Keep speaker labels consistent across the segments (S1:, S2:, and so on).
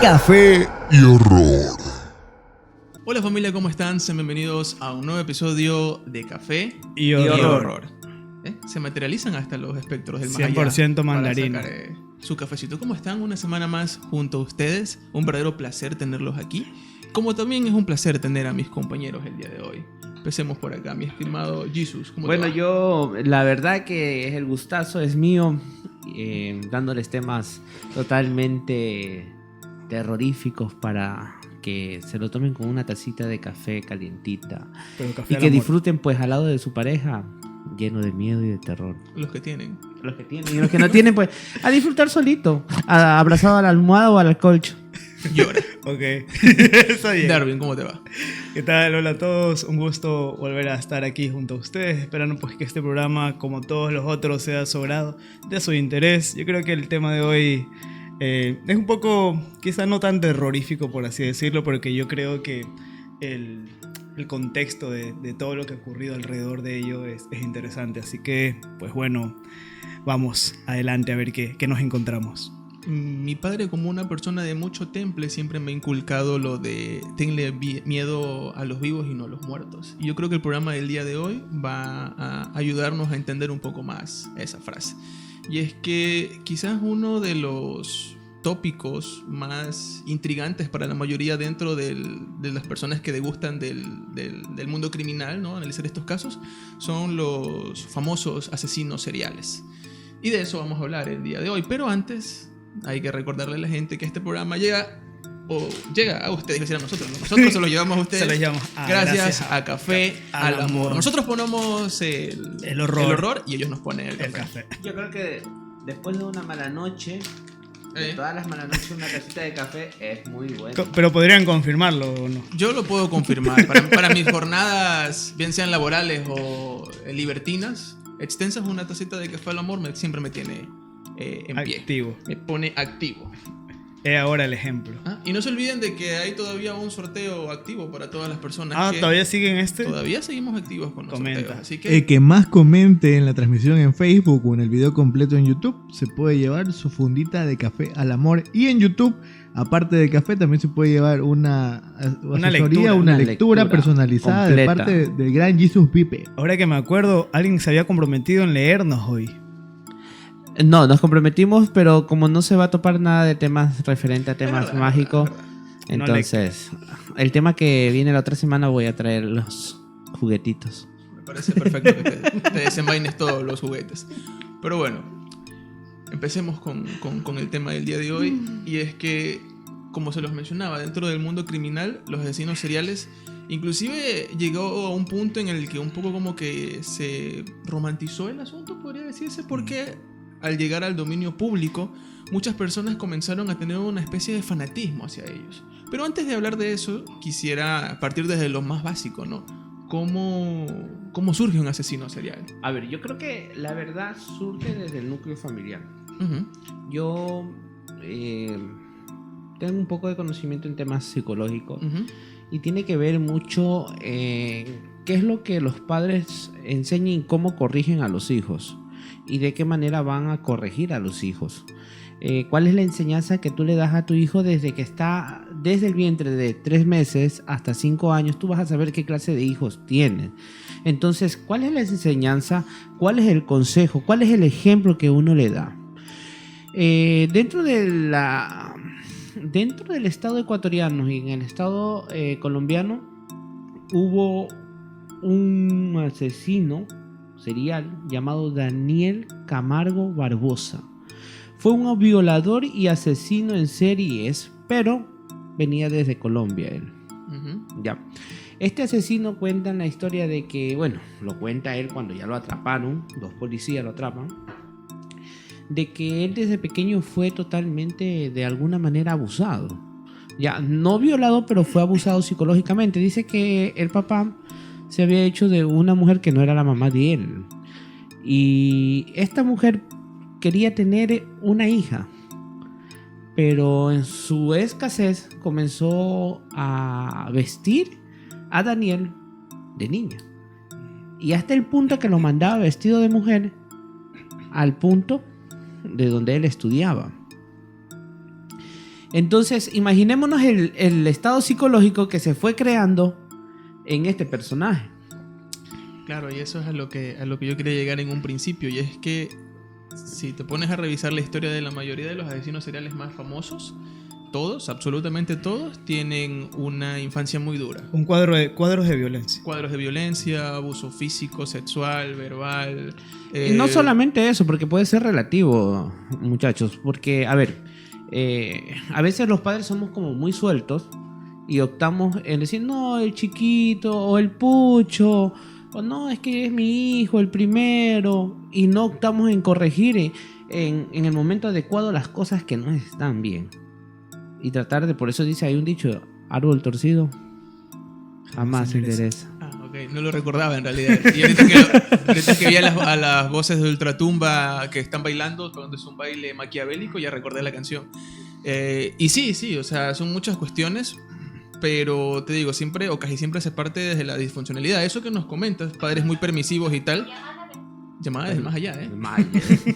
S1: Café y horror.
S2: Hola familia, ¿cómo están? Sean bienvenidos a un nuevo episodio de Café
S3: y horror.
S2: Se materializan hasta los espectros del más allá
S3: 100% mandarino.
S2: para sacar, su cafecito. ¿Cómo están? Una semana más junto a ustedes. Un verdadero placer tenerlos aquí. Como también es un placer tener a mis compañeros el día de hoy. Empecemos por acá, mi estimado Jesus.
S4: Bueno, yo la verdad que el gustazo es mío, dándoles temas totalmente terroríficos para que se lo tomen con una tacita de café calientita y que disfruten pues al lado de su pareja, lleno de miedo y de terror.
S2: Los que tienen
S4: Y los que no tienen, pues a disfrutar solito, abrazado a la almohada o al colcho.
S2: Llora.
S3: Ok, está bien.
S2: Darwin, ¿cómo te va?
S3: ¿Qué tal? Hola a todos, un gusto volver a estar aquí junto a ustedes, esperando pues que este programa, como todos los otros, sea de su agrado, de su interés. Yo creo que el tema de hoy es un poco, quizá no tan terrorífico por así decirlo, porque yo creo que el contexto de todo lo que ha ocurrido alrededor de ello es interesante. Así que, pues bueno, vamos adelante a ver qué nos encontramos.
S2: Mi padre, como una persona de mucho temple, siempre me ha inculcado lo de tenle miedo a los vivos y no a los muertos. Y yo creo que el programa del día de hoy va a ayudarnos a entender un poco más esa frase. Y es que quizás uno de los tópicos más intrigantes para la mayoría dentro de las personas que degustan del mundo criminal, ¿no? Analizar estos casos, son los famosos asesinos seriales. Y de eso vamos a hablar el día de hoy. Pero antes hay que recordarle a la gente que este programa llega a ustedes, decir a nosotros, ¿no? Nosotros se lo llevamos a ustedes.
S3: Se lo llevamos
S2: gracias a Café al Amor. Nosotros ponemos el horror y ellos nos ponen el café.
S4: Yo creo que después de una mala noche, de todas las malas noches, una tacita de café es muy bueno.
S3: Pero podrían confirmarlo o no.
S2: Yo lo puedo confirmar. Para mis jornadas, bien sean laborales o libertinas, extensas, una tacita de Café al Amor siempre me tiene en
S3: activo.
S2: Pie. Me pone activo.
S3: Es ahora el ejemplo.
S2: Y no se olviden de que hay todavía un sorteo activo para todas las personas.
S3: ¿Todavía siguen este?
S2: Todavía seguimos activos con los sorteos. Así que
S1: el que más comente en la transmisión en Facebook o en el video completo en YouTube se puede llevar su fundita de Café al Amor. Y en YouTube, aparte del café, también se puede llevar una lectura personalizada completa, de parte del gran Jesus Pipe.
S3: Ahora que me acuerdo, alguien se había comprometido en leernos hoy.
S4: No, nos comprometimos, pero como no se va a topar nada de temas referente a temas mágicos, entonces el tema que viene la otra semana voy a traer los juguetitos.
S2: Me parece perfecto que te desenvaines todos los juguetes. Pero bueno, empecemos con el tema del día de hoy. Y es que, como se los mencionaba, dentro del mundo criminal, los asesinos seriales inclusive llegó a un punto en el que un poco como que se romantizó el asunto, podría decirse, porque al llegar al dominio público, muchas personas comenzaron a tener una especie de fanatismo hacia ellos. Pero antes de hablar de eso, quisiera partir desde lo más básico, ¿no? ¿Cómo surge un asesino serial?
S4: A ver, yo creo que la verdad surge desde el núcleo familiar.
S2: Uh-huh.
S4: Yo tengo un poco de conocimiento en temas psicológicos, uh-huh, y tiene que ver mucho qué es lo que los padres enseñan y cómo corrigen a los hijos. Y de qué manera van a corregir a los hijos. ¿Cuál es la enseñanza que tú le das a tu hijo desde que está desde el vientre de 3 meses hasta 5 años? Tú vas a saber qué clase de hijos tienes. Entonces, ¿cuál es la enseñanza? ¿Cuál es el consejo? ¿Cuál es el ejemplo que uno le da? Dentro del estado ecuatoriano y en el estado colombiano hubo un asesino serial llamado Daniel Camargo Barbosa. Fue un violador y asesino en series, pero venía desde Colombia él. Uh-huh. Ya. Este asesino cuenta en la historia de que, bueno, lo cuenta él cuando ya lo atraparon, 2 policías lo atrapan, de que él desde pequeño fue totalmente, de alguna manera, abusado. Ya, no violado, pero fue abusado psicológicamente. Dice que el papá se había hecho de una mujer que no era la mamá de él. Y esta mujer quería tener una hija, pero en su escasez comenzó a vestir a Daniel de niña. Y hasta el punto que lo mandaba vestido de mujer al punto de donde él estudiaba. Entonces, imaginémonos el estado psicológico que se fue creando en este personaje.
S2: Claro, y eso es a lo que yo quería llegar en un principio, y es que si te pones a revisar la historia de la mayoría de los asesinos seriales más famosos, todos, absolutamente todos, tienen una infancia muy dura.
S3: Un cuadros de violencia.
S2: Cuadros de violencia, abuso físico, sexual, verbal.
S4: Y no solamente eso, porque puede ser relativo, muchachos. Porque, a ver, a veces los padres somos como muy sueltos y optamos en decir, no, el chiquito o el pucho, o no, es que es mi hijo, el primero. Y no optamos en corregir en el momento adecuado las cosas que no están bien. Y tratar de, por eso dice, hay un dicho, árbol torcido jamás se endereza.
S2: Ah, ok, no lo recordaba en realidad. Y ahorita que vi a las voces de Ultratumba que están bailando, cuando es un baile maquiavélico, ya recordé la canción. Y sí, o sea, son muchas cuestiones, pero te digo, siempre o casi siempre se parte desde la disfuncionalidad. Eso que nos comentas, padres muy permisivos y tal. Llamada desde el más allá, ¿eh?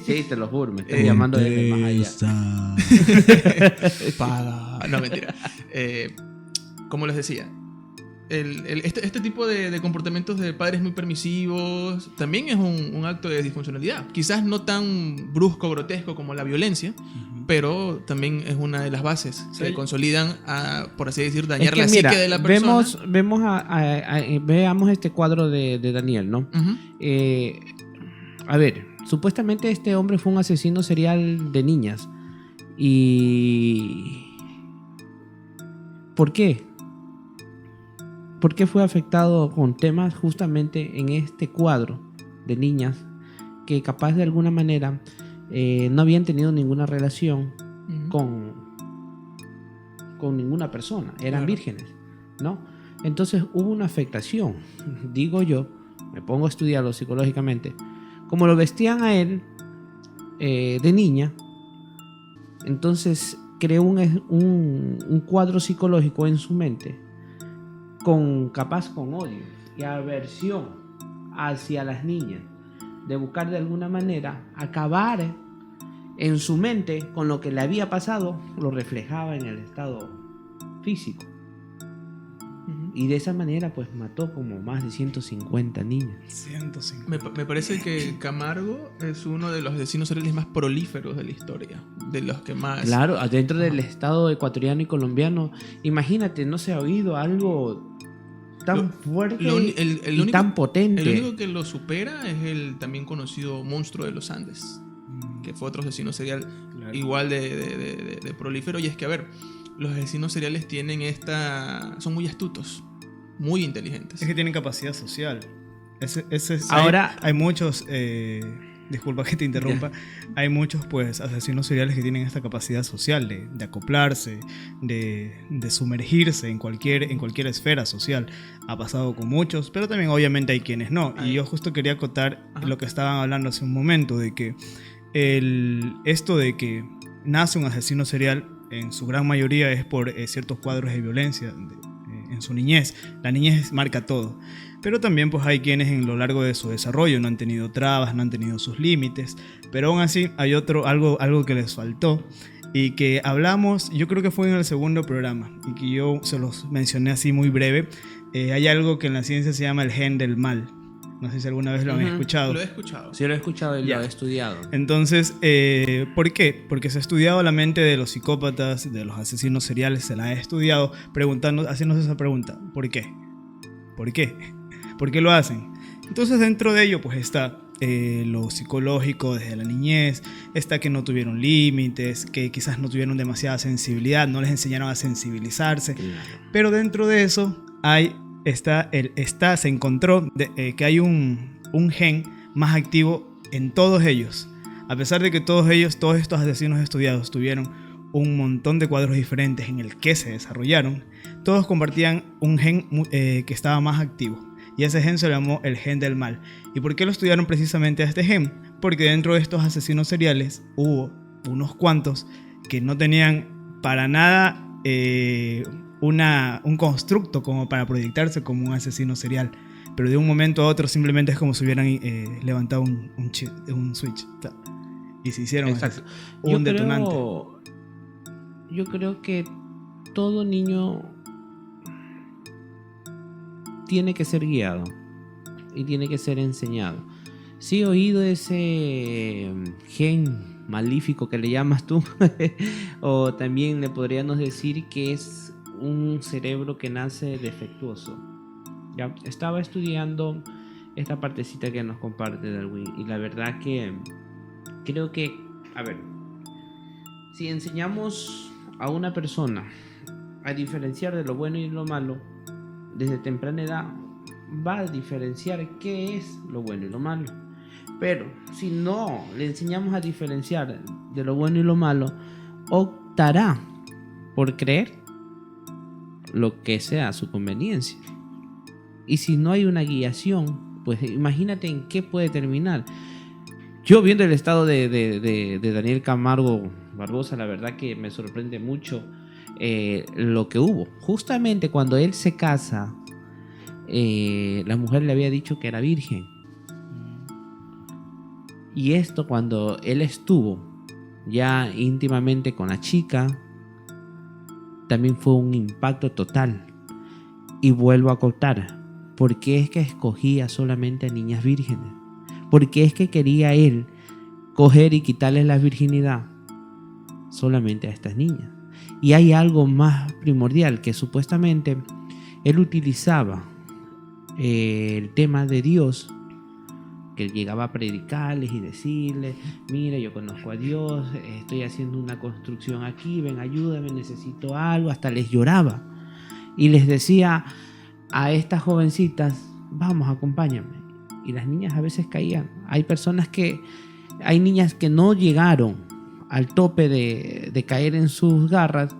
S4: Sí, te lo juro, me están llamando desde el más allá.
S2: Paga. No, mentira. Como les decía, este tipo de comportamientos de padres muy permisivos también es un acto de disfuncionalidad. Quizás no tan brusco, grotesco como la violencia, pero también es una de las bases que consolidan a, por así decir, dañar la psique de la persona.
S4: Veamos este cuadro de Daniel, ¿no? A ver, supuestamente este hombre fue un asesino serial de niñas. ¿Y por qué? ¿Por qué fue afectado con temas justamente en este cuadro de niñas que capaz de alguna manera no habían tenido ninguna relación con ninguna persona? Eran vírgenes, ¿no? Entonces hubo una afectación, digo yo, me pongo a estudiarlo psicológicamente. Como lo vestían a él de niña, entonces creó un cuadro psicológico en su mente capaz con odio y aversión hacia las niñas, de buscar de alguna manera acabar en su mente con lo que le había pasado, lo reflejaba en el estado físico. Y de esa manera pues mató como más de 150 niñas.
S3: 150.
S2: Me parece que Camargo es uno de los asesinos seriales más prolíferos de la historia. De los que más...
S4: Claro, dentro del estado ecuatoriano y colombiano. Imagínate, no se ha oído algo tan fuerte y tan potente.
S2: El único que lo supera es el también conocido Monstruo de los Andes, que fue otro asesino serial igual de prolífero. Y es que, a ver, los asesinos seriales son muy astutos, muy inteligentes.
S3: Es que tienen capacidad social.
S4: Ahora
S3: hay muchos, disculpa que te interrumpa, hay muchos pues asesinos seriales que tienen esta capacidad social de acoplarse, de sumergirse en cualquier esfera social. Ha pasado con muchos, pero también obviamente hay quienes no. Y yo justo quería acotar lo que estaban hablando hace un momento, de que esto de que nace un asesino serial en su gran mayoría es por ciertos cuadros de violencia en su niñez. La niñez marca todo, pero también pues hay quienes en lo largo de su desarrollo no han tenido trabas, no han tenido sus límites, pero aún así hay algo que les faltó y que hablamos, yo creo que fue en el segundo programa y que yo se los mencioné así muy breve. Hay algo que en la ciencia se llama el gen del mal. No sé si alguna vez lo han escuchado.
S2: Lo he escuchado.
S4: Sí, lo he escuchado y lo he estudiado.
S3: Entonces, ¿por qué? Porque se ha estudiado la mente de los psicópatas, de los asesinos seriales, se la ha estudiado haciéndose esa pregunta. ¿Por qué? ¿Por qué? ¿Por qué lo hacen? Entonces, dentro de ello, pues está lo psicológico desde la niñez, está que no tuvieron límites, que quizás no tuvieron demasiada sensibilidad, no les enseñaron a sensibilizarse. Pero dentro de eso se encontró que hay un gen más activo en todos ellos. A pesar de que todos estos asesinos estudiados tuvieron un montón de cuadros diferentes en el que se desarrollaron, todos compartían un gen que estaba más activo. Y ese gen se llamó el gen del mal. ¿Y por qué lo estudiaron precisamente a este gen? Porque dentro de estos asesinos seriales hubo unos cuantos que no tenían para nada un constructo como para proyectarse como un asesino serial, pero de un momento a otro simplemente es como si hubieran levantado un switch y se hicieron un detonante.
S4: yo creo que todo niño tiene que ser guiado y tiene que ser enseñado. Sí he oído ese gen malífico que le llamas tú, o también le podríamos decir que es un cerebro que nace defectuoso. Ya estaba estudiando esta partecita que nos comparte Darwin, y la verdad que creo que, a ver, si enseñamos a una persona a diferenciar de lo bueno y lo malo desde temprana edad, va a diferenciar qué es lo bueno y lo malo. Pero si no le enseñamos a diferenciar de lo bueno y lo malo, optará por creer lo que sea a su conveniencia. Y si no hay una guiación, pues imagínate en qué puede terminar. Yo viendo el estado de Daniel Camargo Barbosa, la verdad que me sorprende mucho lo que hubo. Justamente cuando él se casa, la mujer le había dicho que era virgen. Y esto cuando él estuvo ya íntimamente con la chica, también fue un impacto total. Y vuelvo a acotar, ¿por qué es que escogía solamente a niñas vírgenes? ¿Por qué es que quería él coger y quitarles la virginidad solamente a estas niñas? Y hay algo más primordial, que supuestamente él utilizaba el tema de Dios, que llegaba a predicarles y decirles: mira, yo conozco a Dios, estoy haciendo una construcción aquí, ven, ayúdame, necesito algo. Hasta les lloraba y les decía a estas jovencitas: vamos, acompáñame. Y las niñas a veces caían. Hay niñas que no llegaron al tope de caer en sus garras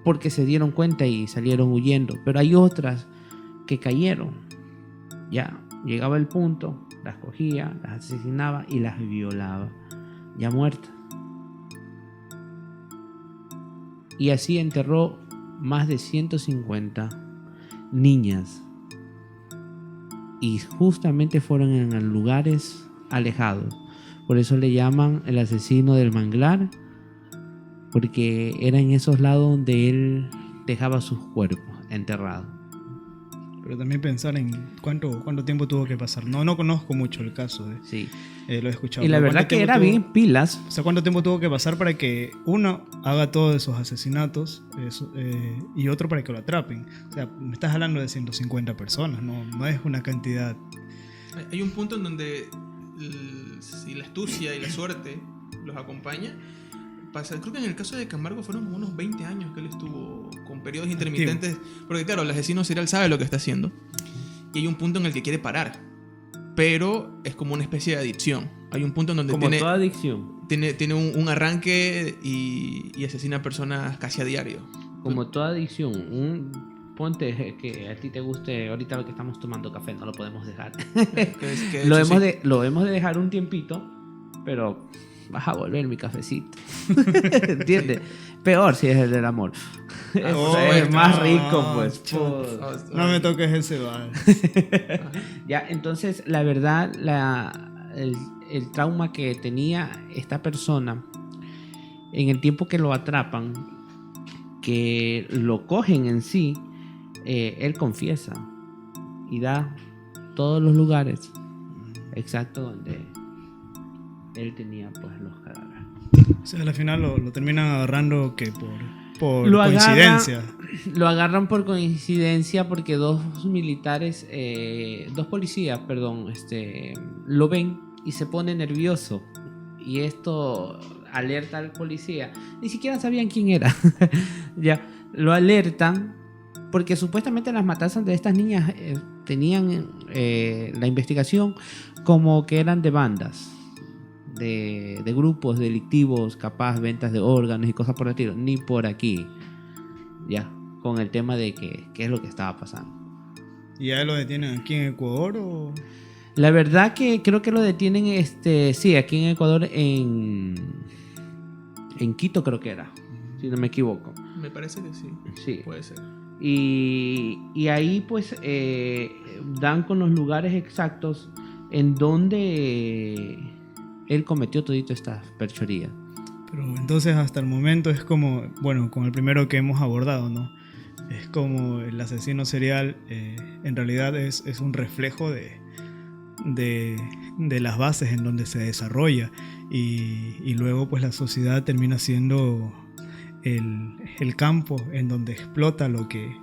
S4: porque se dieron cuenta y salieron huyendo, pero hay otras que cayeron. Ya llegaba el punto, las cogía, las asesinaba y las violaba, ya muertas. Y así enterró más de 150 niñas. Y justamente fueron en lugares alejados. Por eso le llaman el asesino del manglar, porque era en esos lados donde él dejaba sus cuerpos enterrados.
S3: Pero también pensar en cuánto tiempo tuvo que pasar. No conozco mucho el caso.
S4: Sí.
S3: Lo he escuchado.
S4: Y la verdad que era bien pilas.
S3: O sea, ¿cuánto tiempo tuvo que pasar para que uno haga todos esos asesinatos y otro para que lo atrapen? O sea, me estás hablando de 150 personas, no es una cantidad.
S2: Hay un punto en donde si la astucia y la suerte los acompaña, creo que en el caso de Camargo fueron como unos 20 años que él estuvo con periodos intermitentes. Porque claro, el asesino serial sabe lo que está haciendo y hay un punto en el que quiere parar, pero es como una especie de adicción. Hay un punto en donde
S4: como toda adicción
S2: tiene un arranque y asesina personas casi a diario.
S4: Como toda adicción. Ponte que a ti te guste ahorita lo que estamos tomando café, no lo podemos dejar. Lo hemos de dejar un tiempito, pero vas a volver mi cafecito. ¿Entiendes? Peor si es el del amor. Es más rico, pues.
S3: No me toques ese bar.
S4: Ya, entonces, la verdad, el trauma que tenía esta persona en el tiempo que lo atrapan, que lo cogen en sí, él confiesa y da todos los lugares exactos donde él tenía pues los cadáveres.
S3: O sea, al final lo terminan agarrando que por coincidencia.
S4: Lo agarran por coincidencia porque dos policías, lo ven y se pone nervioso. Y esto alerta al policía. Ni siquiera sabían quién era. Ya, lo alertan porque supuestamente las matanzas de estas niñas tenían la investigación como que eran de bandas. De grupos delictivos, capaz ventas de órganos y cosas por el estilo, ni por aquí, ya, con el tema de qué es lo que estaba pasando.
S3: ¿Y ya lo detienen aquí en Ecuador o...?
S4: La verdad que creo que lo detienen, sí, aquí en Ecuador, en Quito creo que era, si no me equivoco.
S2: Me parece que sí,
S4: sí.
S2: Puede ser.
S4: Y ahí pues dan con los lugares exactos en donde él cometió todito estas perchorías.
S3: Pero entonces hasta el momento es como, bueno, con el primero que hemos abordado, ¿no? Es como el asesino serial en realidad es un reflejo de las bases en donde se desarrolla y luego pues la sociedad termina siendo el campo en donde explota lo que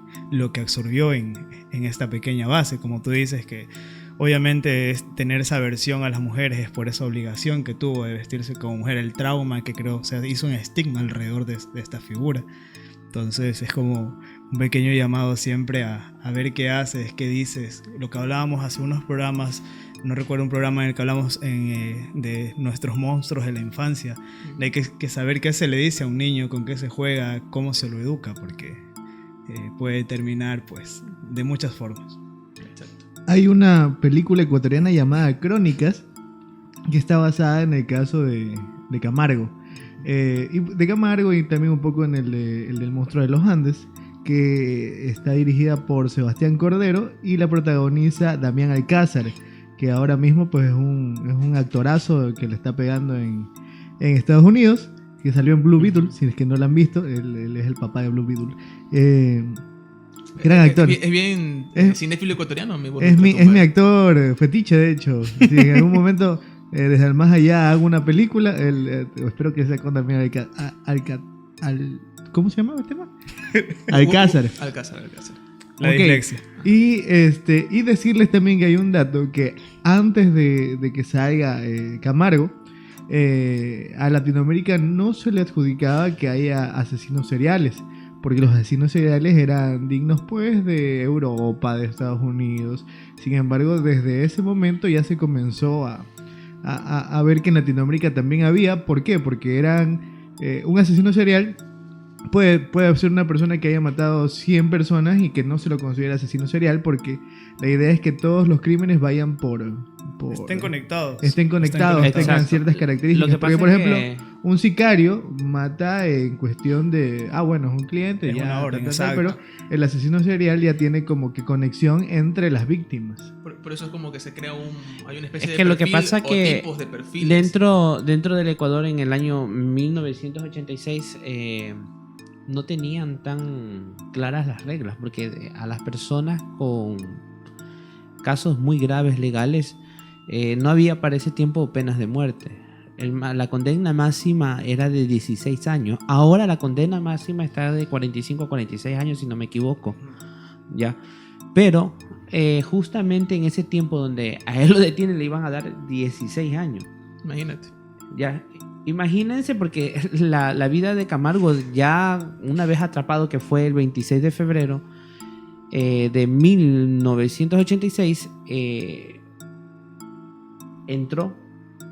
S3: absorbió en esta pequeña base, como tú dices, que obviamente es tener esa aversión a las mujeres, es por esa obligación que tuvo de vestirse como mujer, el trauma que creo, o sea, hizo un estigma alrededor de esta figura. Entonces es como un pequeño llamado siempre a ver qué haces, qué dices. Lo que hablábamos hace unos programas, no recuerdo un programa en el que hablamos de nuestros monstruos de la infancia. Hay que saber qué se le dice a un niño, con qué se juega, cómo se lo educa, porque puede terminar pues de muchas formas.
S1: Hay una película ecuatoriana llamada Crónicas que está basada en el caso de Camargo. Y de Camargo y también un poco en el del monstruo de los Andes, que está dirigida por Sebastián Cordero y la protagoniza Damián Alcázar, que ahora mismo pues es un actorazo que le está pegando en Estados Unidos, que salió en Blue Beetle. Si es que no lo han visto, él es el papá de Blue Beetle. Gran actor.
S2: Es bien cinéfilo ecuatoriano.
S1: Es mi actor fetiche, de hecho. Si en algún momento desde el más allá hago una película, espero que sea con Damián ¿cómo se llama el tema? Alcázar.
S3: La dislexia.
S1: Y decirles también que hay un dato, que antes de que salga Camargo, a Latinoamérica no se le adjudicaba que haya asesinos seriales, porque los asesinos seriales eran dignos pues de Europa, de Estados Unidos. Sin embargo, desde ese momento ya se comenzó a ver que en Latinoamérica también había. ¿Por qué? Porque un asesino serial puede ser una persona que haya matado 100 personas y que no se lo considera asesino serial, porque la idea es que todos los crímenes vayan
S3: estén conectados,
S1: tengan ciertas características. Porque, por ejemplo, un sicario mata en cuestión de es un cliente,
S3: es una orden,
S1: pero el asesino serial ya tiene como que conexión entre las víctimas.
S2: Por eso es como que se crea hay una especie
S4: es que
S2: de perfil,
S4: lo que pasa
S2: o
S4: que
S2: tipos de perfiles.
S4: dentro del Ecuador en el año 1986 no tenían tan claras las reglas, porque a las personas con casos muy graves legales no había para ese tiempo penas de muerte. La condena máxima era de 16 años. Ahora la condena máxima está de 45 a 46 años, si no me equivoco. ¿Ya? Pero justamente en ese tiempo donde a él lo detienen, le iban a dar 16 años.
S2: Imagínate.
S4: Ya. Imagínense, porque la vida de Camargo, ya una vez atrapado, que fue el 26 de febrero de 1986, entró,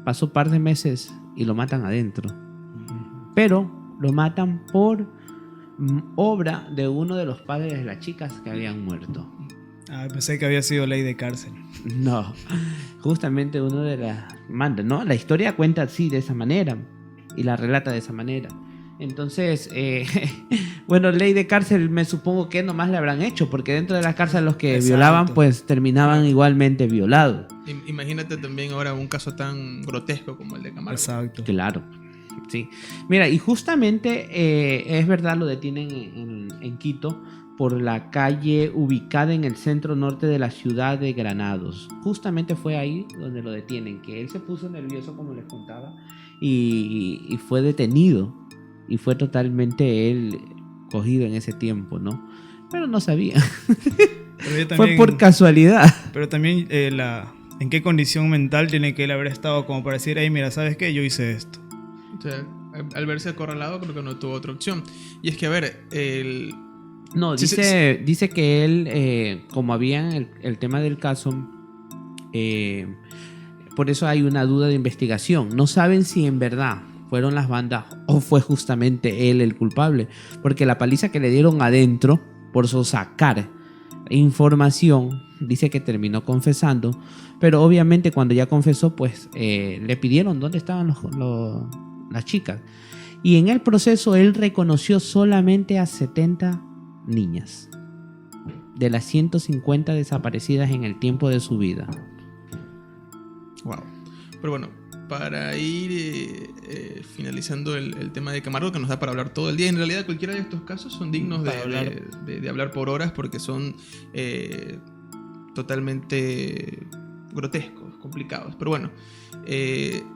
S4: pasó un par de meses y lo matan adentro. Pero lo matan por obra de uno de los padres de las chicas que habían muerto.
S3: Pensé que había sido ley de cárcel.
S4: No, justamente uno de las manda, ¿no? La historia cuenta así, de esa manera, y la relata de esa manera. Entonces, ley de cárcel, me supongo que nomás le habrán hecho, porque dentro de las cárceles los que violaban, pues terminaban igualmente violados.
S2: Imagínate también ahora un caso tan grotesco como el de Camargo.
S3: Exacto.
S4: Claro, sí. Mira, y justamente es verdad, lo detienen en Quito, por la calle ubicada en el centro norte de la ciudad de Granados. Justamente fue ahí donde lo detienen, que él se puso nervioso, como les contaba, y fue detenido. Y fue totalmente él cogido en ese tiempo, ¿no? Pero no sabía.
S3: Pero también,
S4: fue por casualidad.
S3: Pero también en qué condición mental tiene que él haber estado como para decir, hey, mira, ¿sabes qué? Yo hice esto.
S2: O sea, al verse acorralado, creo que no tuvo otra opción. Y es que, a ver,
S4: No, dice que él, como había el tema del caso, por eso hay una duda de investigación. No saben si en verdad fueron las bandas o fue justamente él el culpable, porque la paliza que le dieron adentro por sacar información, dice que terminó confesando, pero obviamente cuando ya confesó, pues le pidieron dónde estaban las chicas, y en el proceso él reconoció solamente a 70 niñas de las 150 desaparecidas en el tiempo de su vida.
S2: Wow. Pero bueno, para ir finalizando el tema de Camargo, que nos da para hablar todo el día. En realidad, cualquiera de estos casos son dignos de hablar por horas, porque son totalmente grotescos, complicados. Pero bueno,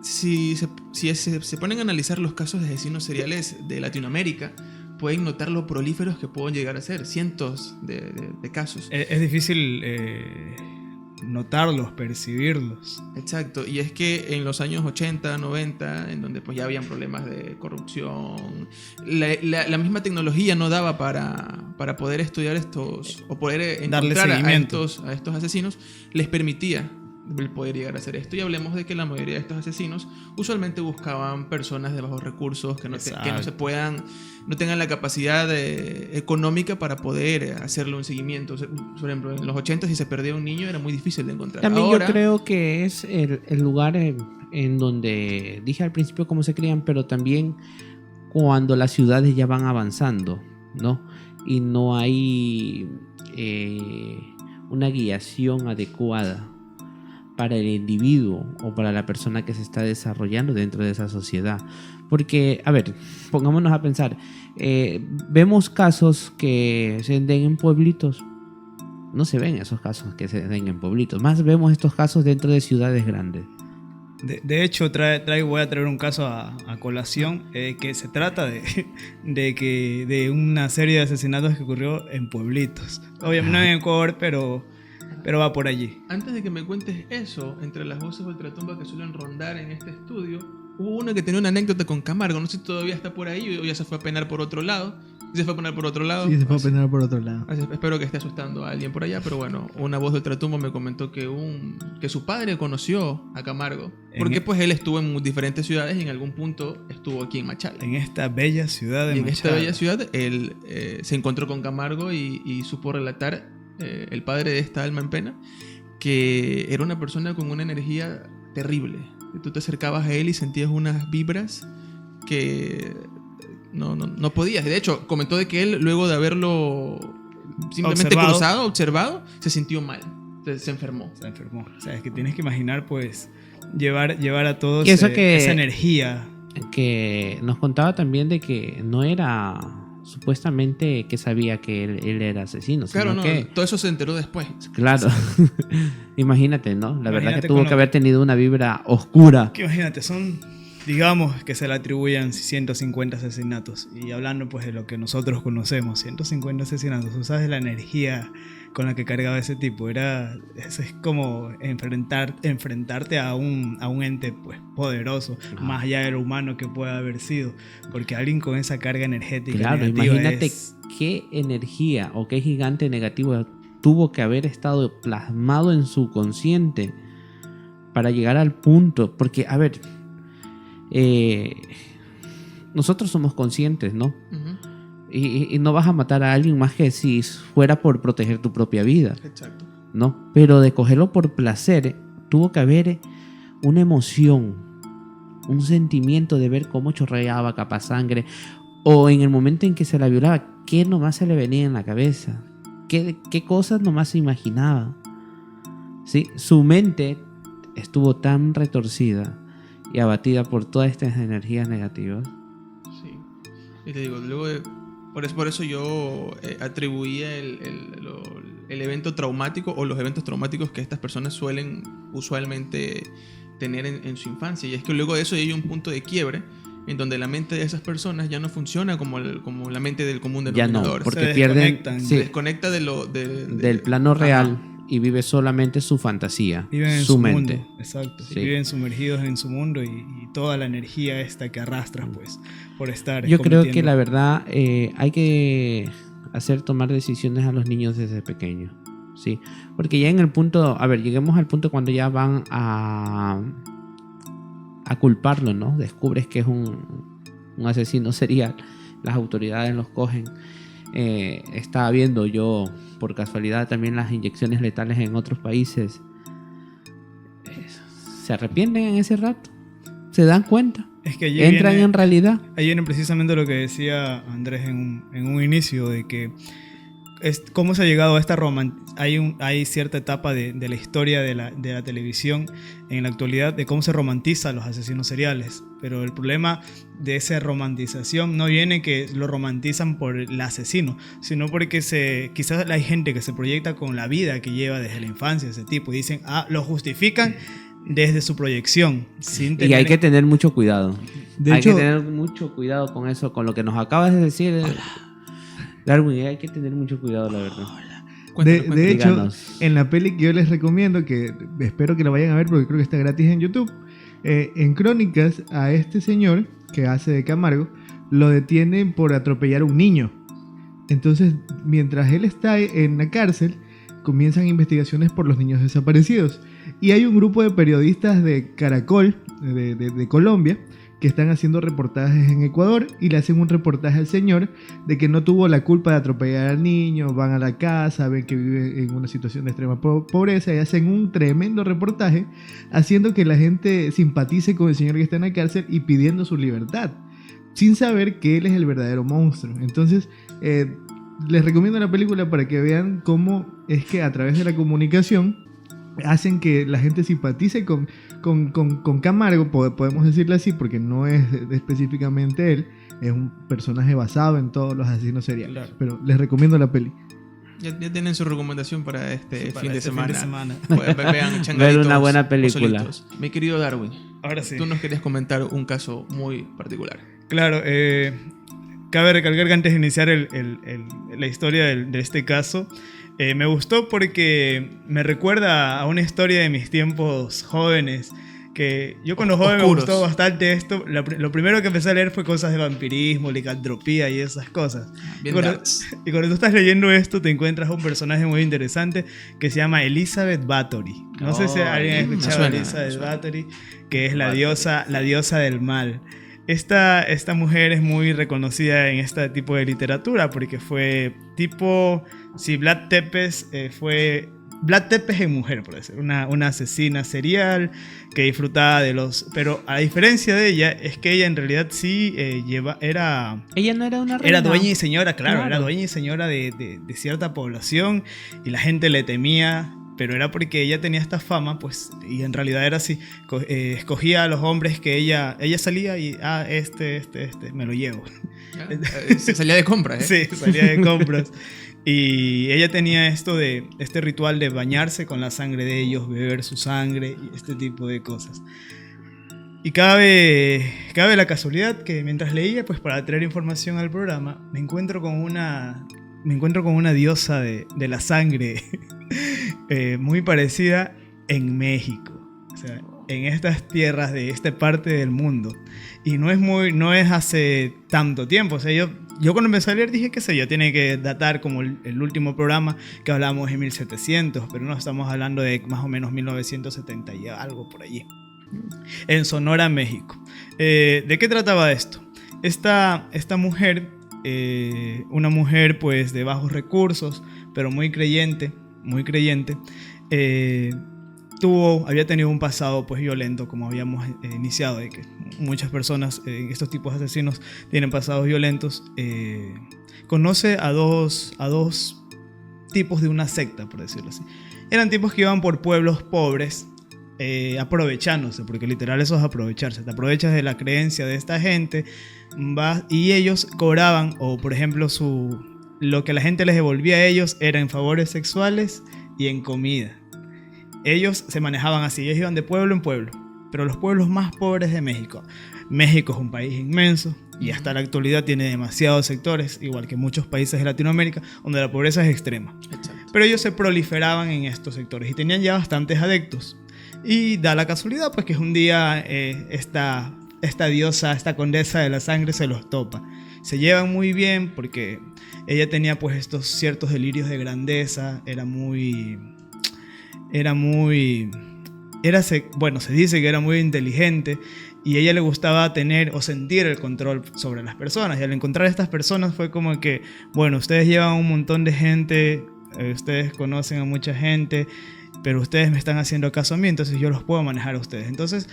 S2: si se ponen a analizar los casos de asesinos seriales de Latinoamérica, pueden notar lo prolíferos que pueden llegar a ser. Cientos de casos.
S3: Es difícil notarlos, percibirlos.
S2: Exacto, y es que en los años 80, 90, en donde pues ya habían problemas de corrupción, la misma tecnología no daba para poder estudiar estos o poder encontrar a estos asesinos, les permitía el poder llegar a hacer esto. Y hablemos de que la mayoría de estos asesinos usualmente buscaban personas de bajos recursos que no tengan la capacidad económica para poder hacerle un seguimiento. Por ejemplo, en los 80, si se perdía un niño, era muy difícil de encontrar.
S4: También yo creo que es el lugar en donde dije al principio cómo se crían, pero también cuando las ciudades ya van avanzando, ¿no? Y no hay una guiación adecuada para el individuo o para la persona que se está desarrollando dentro de esa sociedad. Porque, a ver, pongámonos a pensar, vemos casos que se den en pueblitos. No se ven esos casos que se den en pueblitos, más vemos estos casos dentro de ciudades grandes.
S3: De hecho, voy a traer un caso a colación, que se trata de una serie de asesinatos que ocurrió en pueblitos. Obviamente no en Ecuador, pero va por allí.
S2: Antes de que me cuentes eso, entre las voces de ultratumba que suelen rondar en este estudio, hubo uno que tenía una anécdota con Camargo. No sé si todavía está por ahí o ya se fue a penar por otro lado. Sí, se fue a penar por otro lado.
S1: Sí, se fue a penar por otro lado.
S2: Espero que esté asustando a alguien por allá, pero bueno, una voz de ultratumba me comentó que su padre conoció a Camargo, porque pues él estuvo en diferentes ciudades y en algún punto estuvo aquí en Machala.
S3: En esta bella ciudad de Machala.
S2: En esta bella ciudad, él se encontró con Camargo y supo relatar, el padre de esta alma en pena, que era una persona con una energía terrible. Tú te acercabas a él y sentías unas vibras que no podías. De hecho, comentó de que él, luego de haberlo simplemente observado, se sintió mal. Se enfermó.
S3: O sea, es que tienes que imaginar, pues, llevar a todos esa energía.
S4: Que nos contaba también de que no era supuestamente que sabía que él era asesino.
S2: Claro, no, todo eso se enteró después.
S4: Claro. Imagínate, ¿no? La verdad que tuvo que haber tenido una vibra oscura.
S3: Que imagínate, digamos que se le atribuyan 150 asesinatos. Y hablando pues de lo que nosotros conocemos, 150 asesinatos. ¿Tú sabes la energía con la que cargaba ese tipo? Es como enfrentarte a un ente pues poderoso, más allá de lo humano que pueda haber sido. Porque alguien con esa carga energética,
S4: claro, imagínate qué energía o qué gigante negativo tuvo que haber estado plasmado en su consciente para llegar al punto. Porque, a ver, nosotros somos conscientes, ¿no? Uh-huh. Y no vas a matar a alguien más que si fuera por proteger tu propia vida.
S2: Exacto.
S4: ¿No? Pero de cogerlo por placer, tuvo que haber una emoción, un sentimiento de ver cómo chorreaba capa sangre, o en el momento en que se la violaba, qué nomás se le venía en la cabeza, qué cosas nomás se imaginaba. ¿Sí? Su mente estuvo tan retorcida y abatida por todas estas energías negativas.
S2: Sí. Y te digo, luego por eso yo atribuía el evento traumático o los eventos traumáticos que estas personas suelen usualmente tener en su infancia. Y es que luego de eso hay un punto de quiebre en donde la mente de esas personas ya no funciona como la mente del común denominador.
S4: Ya no, porque se
S2: desconecta
S4: del plano real. Ajá. Y vive solamente su fantasía,
S3: viven en
S4: su mente.
S3: Mundo, exacto. Sí. Viven sumergidos en su mundo y toda la energía esta que arrastran, pues, por estar.
S4: Yo creo que la verdad hay que hacer tomar decisiones a los niños desde pequeños, ¿sí? Porque ya en el punto, lleguemos al punto cuando ya van a culparlo, ¿no? Descubres que es un asesino serial, las autoridades los cogen. Estaba viendo yo por casualidad también las inyecciones letales en otros países. ¿Se arrepienten en ese rato? ¿Se dan cuenta?
S3: Es que allí
S4: ¿entran en realidad?
S3: Ahí viene precisamente lo que decía Andrés en un inicio, de que cómo se ha llegado a esta hay cierta etapa de la historia de la televisión en la actualidad de cómo se romantiza a los asesinos seriales, pero el problema de esa romantización no viene que lo romantizan por el asesino, sino porque quizás hay gente que se proyecta con la vida que lleva desde la infancia ese tipo y dicen, lo justifican desde su proyección.
S4: Y hay que tener mucho cuidado.
S1: Hay
S4: que tener mucho cuidado con eso, con lo que nos acabas de decir. Darwin, hay que tener mucho cuidado, la verdad.
S1: De hecho, en la peli que yo les recomiendo, que espero que la vayan a ver porque creo que está gratis en YouTube, en Crónicas, a este señor que hace de Camargo, lo detienen por atropellar a un niño. Entonces, mientras él está en la cárcel, comienzan investigaciones por los niños desaparecidos. Y hay un grupo de periodistas de Caracol, de Colombia, que están haciendo reportajes en Ecuador y le hacen un reportaje al señor de que no tuvo la culpa de atropellar al niño. Van a la casa, ven que vive en una situación de extrema pobreza y hacen un tremendo reportaje haciendo que la gente simpatice con el señor que está en la cárcel y pidiendo su libertad, sin saber que él es el verdadero monstruo. Entonces, les recomiendo la película para que vean cómo es que a través de la comunicación hacen que la gente simpatice con Camargo, podemos decirle así, porque no es específicamente él, es un personaje basado en todos los asesinos seriales. Claro. Pero les recomiendo la peli.
S2: Ya tienen su recomendación para este fin de semana.
S4: Vean ver una buena película.
S2: Mi querido Darwin,
S3: ahora sí.
S2: Tú nos querías comentar un caso muy particular.
S3: Claro, cabe recalcar que antes de iniciar la historia de este caso, me gustó porque me recuerda a una historia de mis tiempos jóvenes, que yo cuando joven me gustó bastante esto. Lo primero que empecé a leer fue cosas de vampirismo, licantropía y esas cosas. Y cuando tú estás leyendo esto te encuentras a un personaje muy interesante que se llama Elizabeth Bathory. No sé si alguien ha escuchado a Elizabeth Bathory, que es la diosa del mal. Esta mujer es muy reconocida en este tipo de literatura porque fue tipo, si Vlad Tepes fue Vlad Tepes en mujer, por decir, una asesina serial que disfrutaba de los... Pero a diferencia de ella, es que ella en realidad sí era...
S4: Ella no era una reina.
S3: Era dueña y señora, claro. Era dueña y señora de cierta población y la gente le temía, pero era porque ella tenía esta fama, pues, y en realidad era así, escogía a los hombres que ella salía y, me lo llevo.
S2: Salía de compras,
S3: Sí, salía de compras. Y ella tenía este ritual de bañarse con la sangre de ellos, beber su sangre y este tipo de cosas. Y cabe la casualidad que mientras leía, pues para traer información al programa, me encuentro con una diosa de la sangre muy parecida en México. O sea, en estas tierras de esta parte del mundo. Y no es hace tanto tiempo. O sea, yo cuando empecé a leer dije, qué sé yo, tiene que datar como el último programa que hablamos en 1700, pero no estamos hablando de más o menos 1970 y algo por allí. En Sonora, México. ¿De qué trataba esto? Esta mujer, una mujer pues de bajos recursos, pero muy creyente, había tenido un pasado pues violento, como habíamos iniciado, de que muchas personas, estos tipos de asesinos tienen pasados violentos. Conoce a dos tipos de una secta, por decirlo así. Eran tipos que iban por pueblos pobres, aprovechándose, porque literal eso es aprovecharse. Te aprovechas de la creencia de esta gente, y ellos cobraban, o por ejemplo lo que la gente les devolvía a ellos era en favores sexuales y en comida. Ellos se manejaban así, ellos iban de pueblo en pueblo, pero los pueblos más pobres de México. México es un país inmenso y hasta la actualidad tiene demasiados sectores, igual que muchos países de Latinoamérica, donde la pobreza es extrema.
S2: Exacto.
S3: Pero ellos se proliferaban en estos sectores y tenían ya bastantes adeptos. Y da la casualidad pues que un día esta diosa, esta condesa de la sangre se los topa. Se llevan muy bien porque ella tenía pues estos ciertos delirios de grandeza, se dice que era muy inteligente y a ella le gustaba tener o sentir el control sobre las personas. Y al encontrar a estas personas fue como que, bueno, ustedes llevan un montón de gente, ustedes conocen a mucha gente, pero ustedes me están haciendo caso a mí, entonces yo los puedo manejar a ustedes. Entonces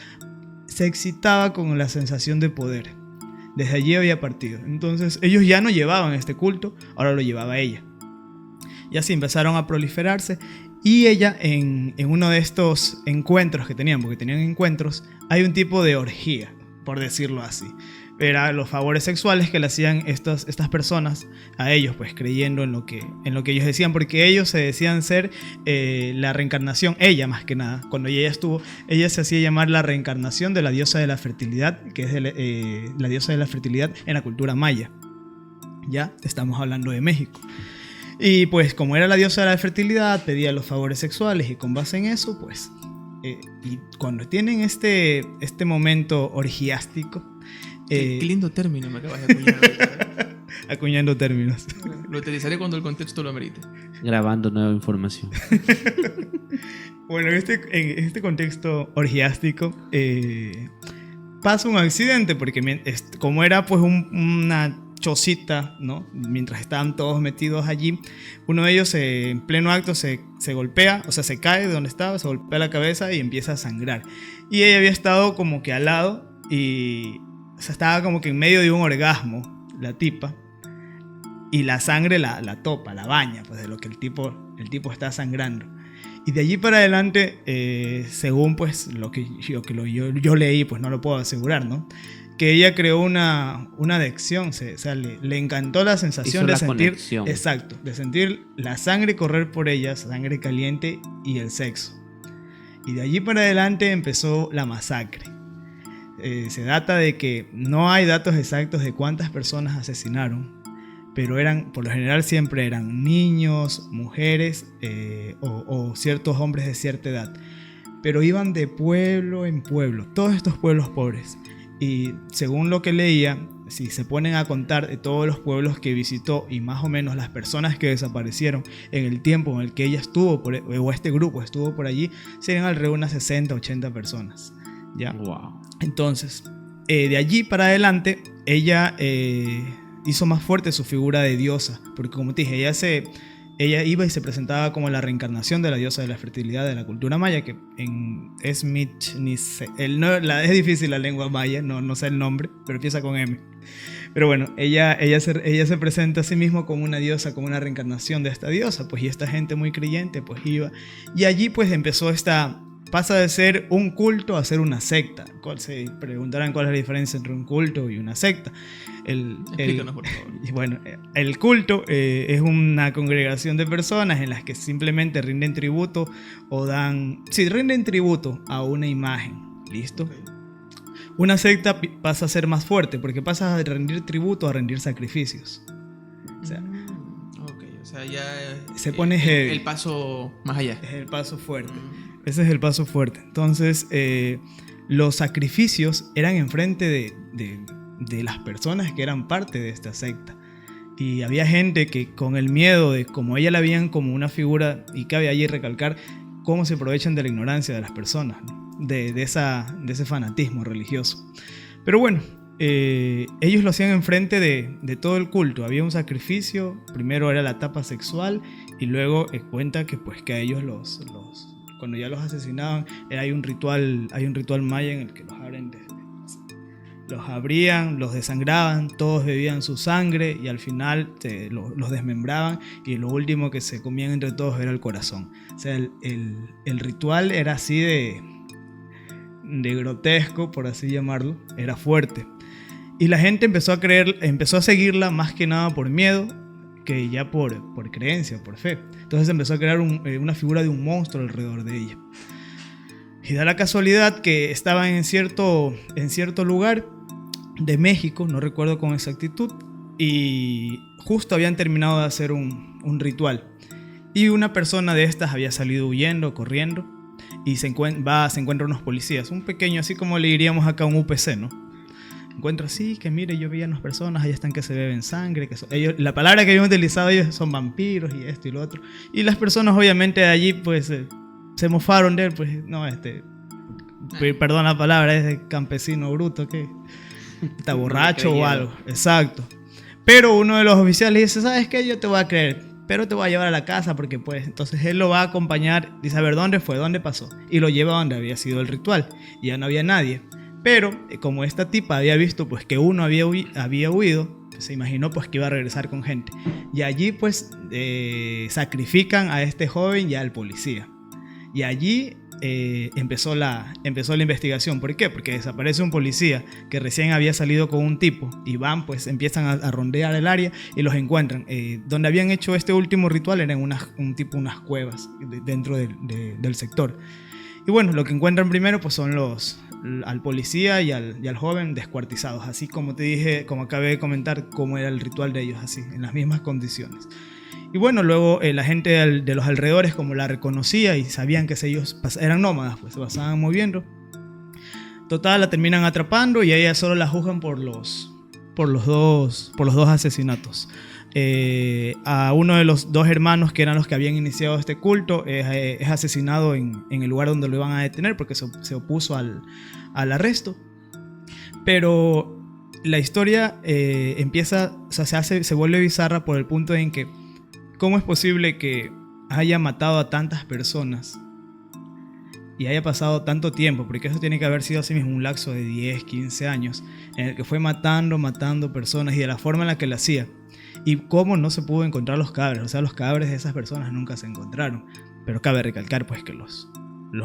S3: se excitaba con la sensación de poder. Desde allí había partido. Entonces ellos ya no llevaban este culto, ahora lo llevaba ella. y así empezaron a proliferarse. Y ella, en uno de estos encuentros que tenían, porque tenían encuentros, hay un tipo de orgía, por decirlo así. Era los favores sexuales que le hacían estas personas a ellos, pues creyendo en lo que ellos decían, porque ellos se decían ser la reencarnación, ella más que nada, cuando ella estuvo, ella se hacía llamar la reencarnación de la diosa de la fertilidad, que es la diosa de la fertilidad en la cultura maya. Ya estamos hablando de México. Y pues como era la diosa de la fertilidad, pedía los favores sexuales y con base en eso, pues, y cuando tienen este momento orgiástico,
S2: qué lindo término me acabas de acuñar.
S3: Acuñando términos.
S2: Lo utilizaré cuando el contexto lo amerite.
S4: Grabando nueva información.
S3: Bueno, en este contexto orgiástico pasa un accidente porque como era pues una chocita, ¿no? Mientras estaban todos metidos allí, uno de ellos en pleno acto se golpea, o sea, se cae de donde estaba, se golpea la cabeza y empieza a sangrar. Y ella había estado como que al lado y... O sea, estaba como que en medio de un orgasmo, la tipa, y la sangre la topa, la baña, pues de lo que el tipo está sangrando. Y de allí para adelante, según pues lo que yo leí, pues no lo puedo asegurar, ¿no? Que ella creó una adicción, o sea, le encantó la sensación de sentir, conexión. Exacto, de sentir la sangre correr por ella, sangre caliente y el sexo. Y de allí para adelante empezó la masacre. Se data de que no hay datos exactos de cuántas personas asesinaron, pero por lo general siempre eran niños, mujeres o ciertos hombres de cierta edad. Pero iban de pueblo en pueblo, todos estos pueblos pobres. Y según lo que leía, si se ponen a contar de todos los pueblos que visitó y más o menos las personas que desaparecieron en el tiempo en el que ella estuvo, o este grupo estuvo por allí, serían alrededor de unas 60, 80 personas. ¿Ya?
S4: Wow.
S3: Entonces, de allí para adelante, ella hizo más fuerte su figura de diosa, porque como te dije, ella iba y se presentaba como la reencarnación de la diosa de la fertilidad de la cultura maya, que es Mitchnice. Es difícil la lengua maya, no sé el nombre, pero empieza con M. Pero bueno, ella se presenta a sí misma como una diosa, como una reencarnación de esta diosa, pues, y esta gente muy creyente pues iba. Y allí pues empezó pasa de ser un culto a ser una secta. Se preguntarán cuál es la diferencia entre un culto y una secta.
S2: Explícanos, por favor.
S3: Bueno, el culto es una congregación de personas en las que simplemente rinden tributo rinden tributo a una imagen. ¿Listo? Okay. Una secta pasa a ser más fuerte porque pasa de rendir tributo a rendir sacrificios. O sea,
S2: ya
S3: se pone
S2: el paso más allá.
S3: Es el paso fuerte. Ese es el paso fuerte. Entonces, los sacrificios eran enfrente de las personas que eran parte de esta secta. Y había gente que con el miedo de como ella la veían como una figura, y cabe allí recalcar cómo se aprovechan de la ignorancia de las personas, ¿no? de ese fanatismo religioso. Pero bueno, ellos lo hacían enfrente de todo el culto. Había un sacrificio, primero era la etapa sexual y luego cuenta que pues que a ellos cuando ya los asesinaban hay un ritual maya en el que los abrían, los desangraban, todos bebían su sangre y al final los desmembraban y lo último que se comían entre todos era el corazón. O sea, el ritual era así de grotesco, por así llamarlo, era fuerte. Y la gente empezó a seguirla más que nada por miedo que ya por creencia, por fe. Entonces empezó a crear una figura de un monstruo alrededor de ella. Y da la casualidad que estaba en cierto lugar de México, no recuerdo con exactitud, y justo habían terminado de hacer un ritual. Y una persona de estas había salido huyendo, corriendo, y se encuentra unos policías, un pequeño, así como le diríamos acá un UPC, ¿no? Encuentra así, que mire, yo veía a unas personas, allá están que se beben sangre, la palabra que habían utilizado ellos son vampiros y esto y lo otro. Y las personas obviamente de allí pues se mofaron de él, pues no, perdón la palabra, es de campesino bruto, que está borracho o algo, exacto. Pero uno de los oficiales dice, ¿sabes qué? Yo te voy a creer, pero te voy a llevar a la casa porque pues, entonces él lo va a acompañar, dice, a ver, ¿dónde fue? ¿Dónde pasó? Y lo lleva donde había sido el ritual, y ya no había nadie. Pero como esta tipa había visto pues que uno había huido, se imaginó pues que iba a regresar con gente. Y allí pues sacrifican a este joven y al policía. Y allí empezó la investigación. ¿Por qué? Porque desaparece un policía que recién había salido con un tipo y van, pues empiezan a rondear el área y los encuentran. Donde habían hecho este último ritual eran unas cuevas dentro del sector. Y bueno, lo que encuentran primero pues son al policía y al joven descuartizados, así como te dije, como acabé de comentar, cómo era el ritual de ellos, así, en las mismas condiciones. Y bueno, luego la gente de los alrededores como la reconocía y sabían que ellos eran nómadas, pues se pasaban moviendo. Total, la terminan atrapando y a ella solo la juzgan por los dos asesinatos. A uno de los dos hermanos que eran los que habían iniciado este culto es asesinado en el lugar donde lo iban a detener porque se opuso al arresto. Pero la historia empieza, o sea, se vuelve bizarra por el punto en que ¿cómo es posible que haya matado a tantas personas y haya pasado tanto tiempo? Porque eso tiene que haber sido así mismo un lapso de 10, 15 años en el que fue matando personas y de la forma en la que lo hacía. Y cómo no se pudo encontrar los cadáveres. O sea, los cadáveres de esas personas nunca se encontraron. Pero cabe recalcar pues que los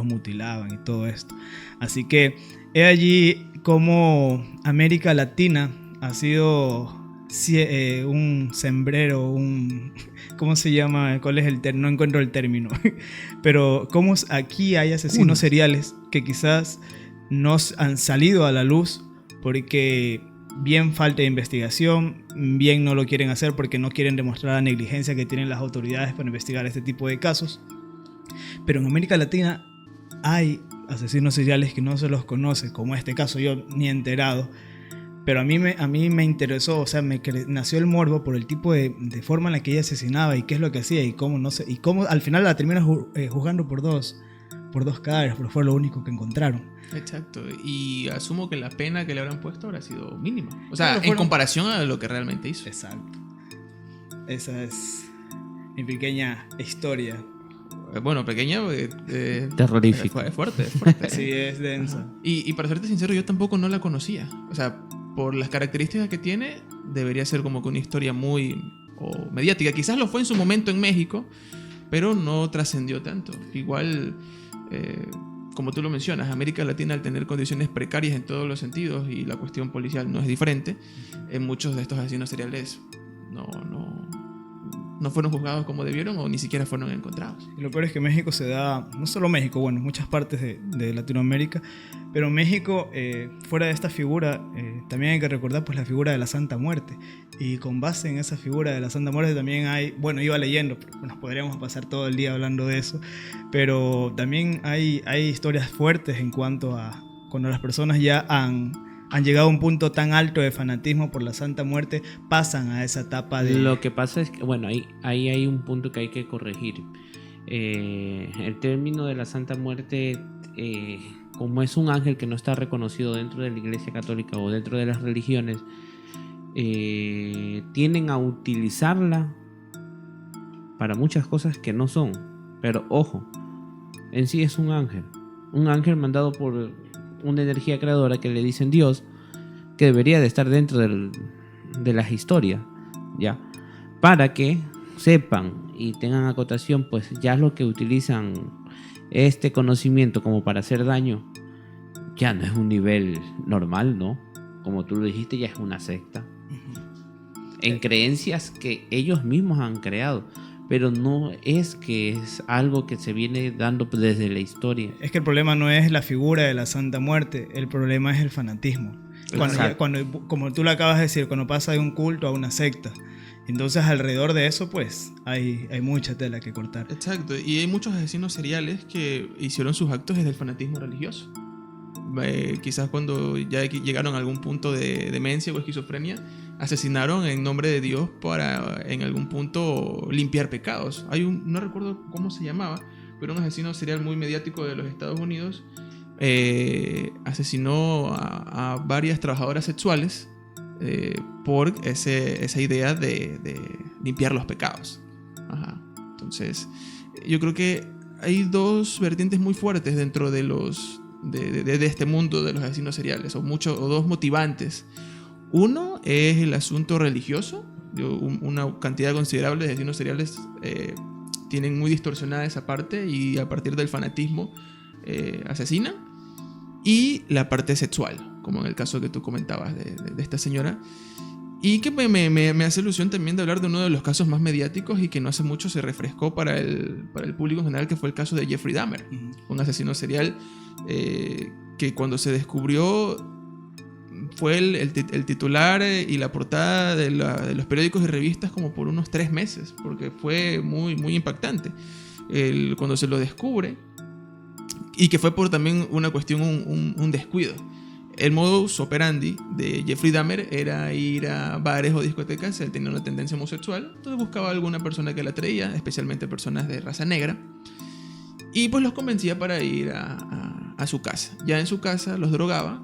S3: mutilaban y todo esto. Así que he allí como América Latina ha sido un sembrero, ¿cómo se llama? ¿Cuál es el término? No encuentro el término. Pero como aquí hay asesinos seriales que quizás no han salido a la luz porque bien falta de investigación, bien no lo quieren hacer porque no quieren demostrar la negligencia que tienen las autoridades para investigar este tipo de casos. Pero en América Latina hay asesinos seriales que no se los conoce, como este caso, yo ni enterado. Pero a mí me interesó, o sea, nació el morbo por el tipo de forma en la que ella asesinaba y qué es lo que hacía y cómo al final la termina juzgando por dos cadáveres, pero fue lo único que encontraron.
S2: Exacto, y asumo que la pena que le habrán puesto habrá sido mínima. O sea, en comparación a lo que realmente hizo.
S3: Exacto. Esa es mi pequeña historia.
S2: Bueno, pequeña,
S4: terrorífica.
S2: Es fuerte.
S3: Sí, es densa.
S2: Y para serte sincero, yo tampoco no la conocía. O sea, por las características que tiene, debería ser como que una historia muy mediática. Quizás lo fue en su momento en México, pero no trascendió tanto. Igual, como tú lo mencionas, América Latina, al tener condiciones precarias en todos los sentidos, y la cuestión policial no es diferente, en muchos de estos asesinos seriales no fueron juzgados como debieron o ni siquiera fueron encontrados.
S3: Y lo peor es que México se da, no solo México, bueno, muchas partes de Latinoamérica, pero México, fuera de esta figura, también hay que recordar pues la figura de la Santa Muerte. Y con base en esa figura de la Santa Muerte también hay, bueno, iba leyendo, nos podríamos pasar todo el día hablando de eso, pero también hay historias fuertes en cuanto a cuando las personas ya han llegado a un punto tan alto de fanatismo por la Santa Muerte, pasan a esa etapa de...
S4: Lo que pasa es que, bueno, ahí hay un punto que hay que corregir. El término de la Santa Muerte, como es un ángel que no está reconocido dentro de la Iglesia Católica o dentro de las religiones, tienden a utilizarla para muchas cosas que no son. Pero ojo, en sí es un ángel mandado por una energía creadora que le dicen Dios, que debería de estar dentro de las historias, ya, para que sepan y tengan acotación, pues ya lo que utilizan este conocimiento como para hacer daño ya no es un nivel normal, ¿no? Como tú lo dijiste, ya es una secta en creencias que ellos mismos han creado, pero no es que es algo que se viene dando desde la historia.
S3: Es que el problema no es la figura de la Santa Muerte, el problema es el fanatismo. Cuando, como tú lo acabas de decir, cuando pasa de un culto a una secta, entonces alrededor de eso pues hay mucha tela que cortar.
S2: Exacto, y hay muchos asesinos seriales que hicieron sus actos desde el fanatismo religioso. Quizás cuando ya llegaron a algún punto de demencia o esquizofrenia, asesinaron en nombre de Dios para en algún punto limpiar pecados. No recuerdo cómo se llamaba, pero un asesino serial muy mediático de los Estados Unidos asesinó a varias trabajadoras sexuales por esa idea de limpiar los pecados. Ajá. Entonces, yo creo que hay dos vertientes muy fuertes dentro de este mundo de los asesinos seriales, o dos motivantes. Uno, es el asunto religioso. Una cantidad considerable de asesinos seriales tienen muy distorsionada esa parte y a partir del fanatismo asesinan. Y la parte sexual, como en el caso que tú comentabas de esta señora. Y que me hace ilusión también de hablar de uno de los casos más mediáticos y que no hace mucho se refrescó para el público en general, que fue el caso de Jeffrey Dahmer, un asesino serial que cuando se descubrió fue el titular y la portada de los periódicos y revistas como por unos 3 meses, porque fue muy, muy impactante cuando se lo descubre, y que fue por también una cuestión, un descuido. El modus operandi de Jeffrey Dahmer era ir a bares o discotecas. Él tenía una tendencia homosexual, entonces buscaba a alguna persona que la atraía, especialmente personas de raza negra, y pues los convencía para ir a su casa. Ya en su casa los drogaba,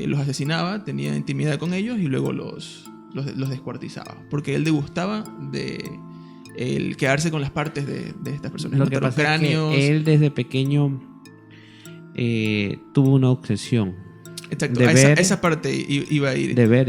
S2: los asesinaba, tenía intimidad con ellos y luego los descuartizaba, porque él le gustaba el quedarse con las partes de estas personas.
S4: Lo que pasa cráneos. Es que él desde pequeño tuvo una obsesión.
S2: Exacto, esa parte iba a ir.
S4: De ver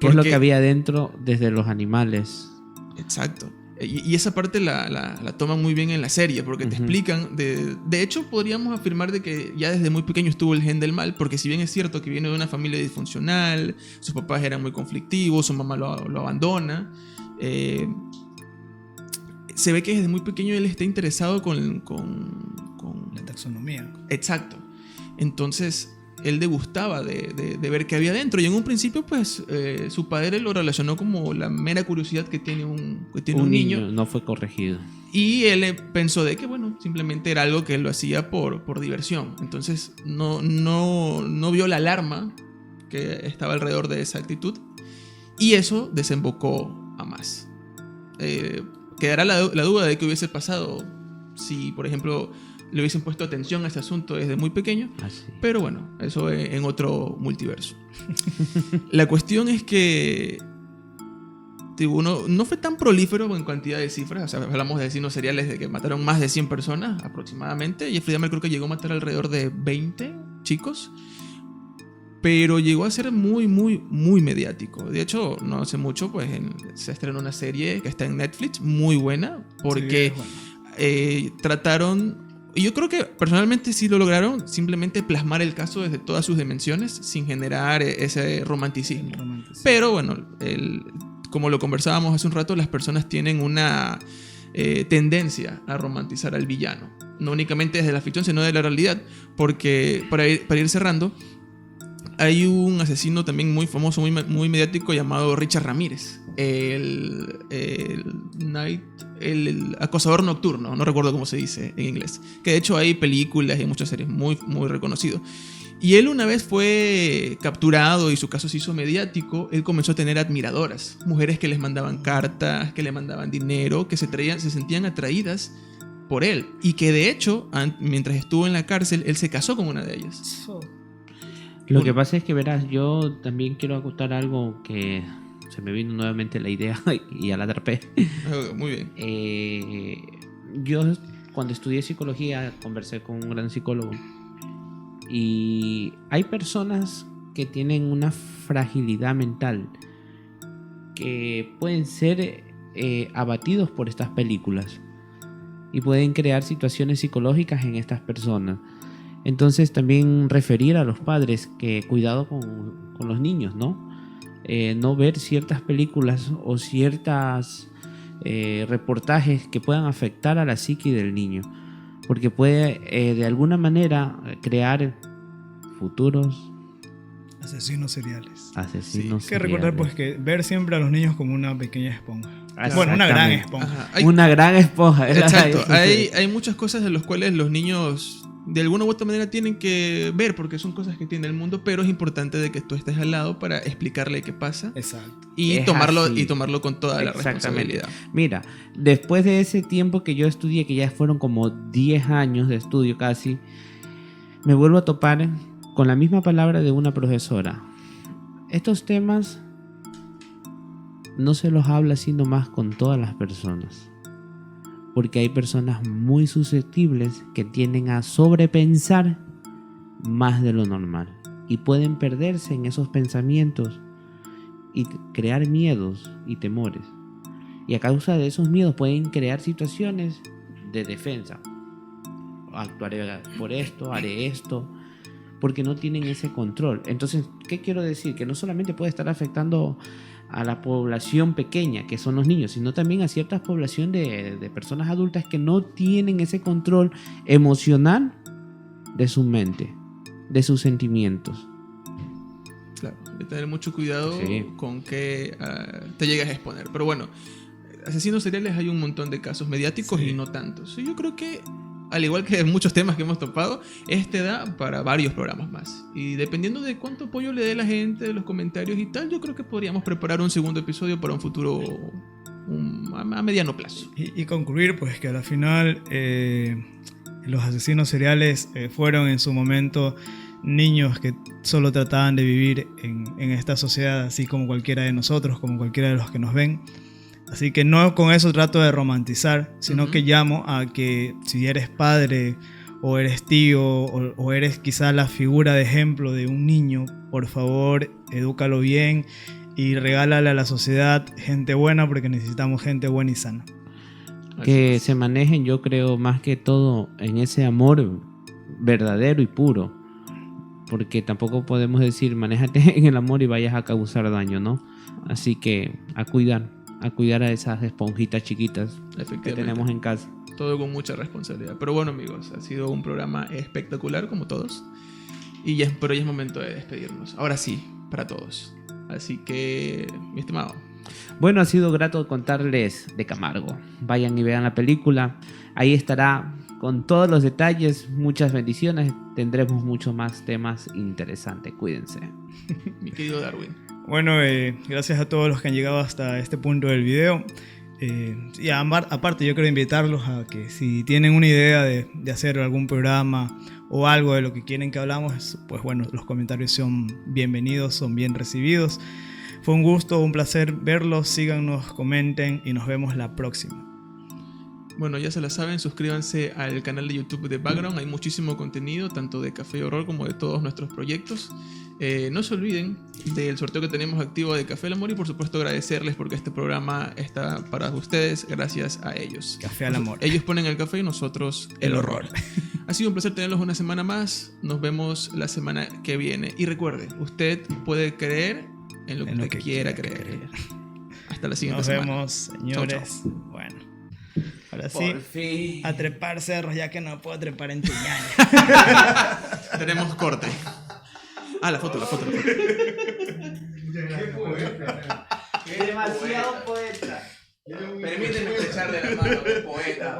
S4: qué es lo que había dentro desde los animales.
S2: Exacto. Y esa parte la toman muy bien en la serie, porque te explican. De hecho, podríamos afirmar de que ya desde muy pequeño estuvo el gen del mal, porque si bien es cierto que viene de una familia disfuncional, sus papás eran muy conflictivos, su mamá lo abandona, se ve que desde muy pequeño él está interesado con
S3: la taxonomía.
S2: Exacto. Entonces él degustaba de ver qué había dentro, y en un principio pues su padre lo relacionó como la mera curiosidad que tiene un niño.
S4: No fue corregido.
S2: Y él pensó de que bueno, simplemente era algo que él lo hacía por diversión. Entonces no vio la alarma que estaba alrededor de esa actitud, y eso desembocó a más. Quedará la duda de qué hubiese pasado si, por ejemplo, le hubiesen puesto atención a este asunto desde muy pequeño. Pero bueno, eso en otro multiverso. La cuestión es que no fue tan prolífero en cantidad de cifras. O sea, hablamos de asesinos seriales de que mataron más de 100 personas aproximadamente. Jeffrey Dahmer creo que llegó a matar alrededor de 20 chicos. Pero llegó a ser muy, muy, muy mediático. De hecho, no hace mucho pues se estrenó una serie que está en Netflix, muy buena, porque trataron... Y yo creo que personalmente sí lo lograron, simplemente plasmar el caso desde todas sus dimensiones sin generar ese romanticismo. Pero bueno, como lo conversábamos hace un rato, las personas tienen una tendencia a romantizar al villano. No únicamente desde la ficción, sino de la realidad. Porque, para ir cerrando, hay un asesino también muy famoso, muy mediático, llamado Richard Ramírez. El acosador nocturno, no recuerdo cómo se dice en inglés, que de hecho hay películas y muchas series, muy, muy reconocido. Y él, una vez fue capturado y su caso se hizo mediático, él comenzó a tener admiradoras, mujeres que les mandaban cartas, que le mandaban dinero, que se sentían atraídas por él, y que de hecho mientras estuvo en la cárcel él se casó con una de ellas.
S4: Lo que pasa es que verás, yo también quiero acotar algo que se me vino nuevamente la idea y ya la atrapé.
S2: Muy bien.
S4: Yo cuando estudié psicología conversé con un gran psicólogo, y hay personas que tienen una fragilidad mental que pueden ser abatidos por estas películas y pueden crear situaciones psicológicas en estas personas. Entonces también referir a los padres que cuidado con los niños, ¿no? No ver ciertas películas o ciertos reportajes que puedan afectar a la psique del niño, porque puede de alguna manera crear futuros
S3: asesinos seriales.
S4: Asesinos
S3: Hay que recordar pues que ver siempre a los niños como una pequeña esponja. Bueno, una gran esponja.
S4: Una gran esponja.
S2: Exacto. Hay muchas cosas de las cuales los niños de alguna u otra manera tienen que ver, porque son cosas que tiene el mundo, pero es importante de que tú estés al lado para explicarle qué pasa.
S3: Exacto.
S2: Y tomarlo con toda la responsabilidad.
S4: Mira, después de ese tiempo que yo estudié, que ya fueron como 10 años de estudio casi, me vuelvo a topar con la misma palabra de una profesora. Estos temas no se los habla así nomás con todas las personas, porque hay personas muy susceptibles que tienden a sobrepensar más de lo normal y pueden perderse en esos pensamientos y crear miedos y temores. Y a causa de esos miedos pueden crear situaciones de defensa. Actuaré por esto, haré esto, porque no tienen ese control. Entonces, ¿qué quiero decir? Que no solamente puede estar afectando a la población pequeña, que son los niños, sino también a ciertas poblaciones de personas adultas que no tienen ese control emocional de su mente, de sus sentimientos.
S2: Claro, hay que tener mucho cuidado
S4: Sí.
S2: con que te llegues a exponer. Pero bueno, asesinos seriales hay un montón de casos mediáticos y no tantos. Yo creo que, al igual que muchos temas que hemos topado, da para varios programas más. Y dependiendo de cuánto apoyo le dé la gente, los comentarios y tal, yo creo que podríamos preparar un segundo episodio para un futuro a mediano plazo.
S3: Y concluir, pues, que al final los asesinos seriales fueron en su momento niños que solo trataban de vivir en esta sociedad, así como cualquiera de nosotros, como cualquiera de los que nos ven. Así que no con eso trato de romantizar, sino que llamo a que si eres padre o eres tío o eres quizá la figura de ejemplo de un niño, por favor, edúcalo bien y regálale a la sociedad gente buena, porque necesitamos gente buena y sana.
S4: Que se manejen, yo creo, más que todo en ese amor verdadero y puro, porque tampoco podemos decir manéjate en el amor y vayas a causar daño, ¿no? Así que a cuidar a esas esponjitas chiquitas que tenemos en casa.
S2: Todo con mucha responsabilidad. Pero bueno, amigos, ha sido un programa espectacular como todos, pero ya es momento de despedirnos. Ahora sí, para todos. Así que, mi estimado,
S4: bueno, ha sido grato contarles de Camargo. Vayan y vean la película. Ahí estará con todos los detalles. Muchas bendiciones. Tendremos muchos más temas interesantes. Cuídense.
S2: mi querido Darwin.
S3: Bueno, gracias a todos los que han llegado hasta este punto del video. Y aparte, yo quiero invitarlos a que si tienen una idea de hacer algún programa o algo de lo que quieren que hablamos, pues bueno, los comentarios son bienvenidos, son bien recibidos. Fue un gusto, un placer verlos. Síganos, comenten y nos vemos la próxima.
S2: Bueno, ya se la saben, suscríbanse al canal de YouTube de Background. Hay muchísimo contenido, tanto de Café y Horror como de todos nuestros proyectos. No se olviden del sorteo que tenemos activo de Café al Amor y por supuesto agradecerles porque este programa está para ustedes gracias a ellos.
S3: Café al Amor.
S2: Ellos ponen el café y nosotros el horror. Ha sido un placer tenerlos una semana más. Nos vemos la semana que viene. Y recuerde, usted puede creer en lo que quiera creer. Hasta la siguiente semana.
S3: Nos vemos, señores.
S2: Chau, chau.
S3: Bueno, ahora sí,
S4: Por fin.
S3: a trepar cerros, ya que no puedo trepar en tu ñaña.
S2: Tenemos corte. La foto.
S4: Demasiado poeta.
S2: Permíteme echarle la mano, poeta.